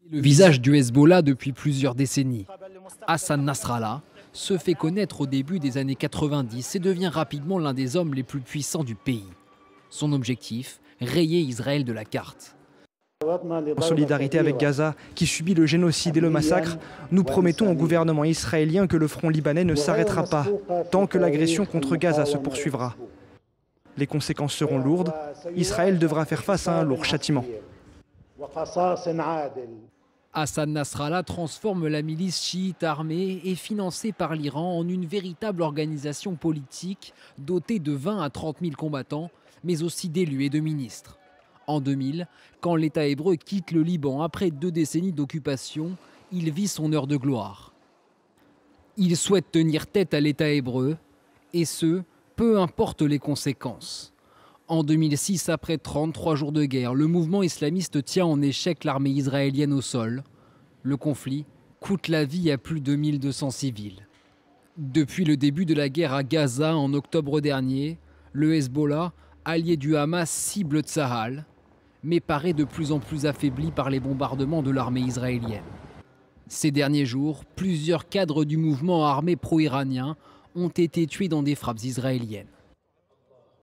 Le visage du Hezbollah depuis plusieurs décennies. Hassan Nasrallah se fait connaître au début des années 90 et devient rapidement l'un des hommes les plus puissants du pays. Son objectif, rayer Israël de la carte. En solidarité avec Gaza, qui subit le génocide et le massacre, nous promettons au gouvernement israélien que le front libanais ne s'arrêtera pas tant que l'agression contre Gaza se poursuivra. Les conséquences seront lourdes. Israël devra faire face à un lourd châtiment. Hassan Nasrallah transforme la milice chiite armée et financée par l'Iran en une véritable organisation politique dotée de 20 à 30 000 combattants, mais aussi d'élus et de ministres. En 2000, quand l'État hébreu quitte le Liban après 2 décennies d'occupation, il vit son heure de gloire. Il souhaite tenir tête à l'État hébreu, et ce, peu importe les conséquences. En 2006, après 33 jours de guerre, le mouvement islamiste tient en échec l'armée israélienne au sol. Le conflit coûte la vie à plus de 1200 civils. Depuis le début de la guerre à Gaza en octobre dernier, le Hezbollah, allié du Hamas, cible Tsahal, mais paraît de plus en plus affaibli par les bombardements de l'armée israélienne. Ces derniers jours, plusieurs cadres du mouvement armé pro-iranien ont été tués dans des frappes israéliennes.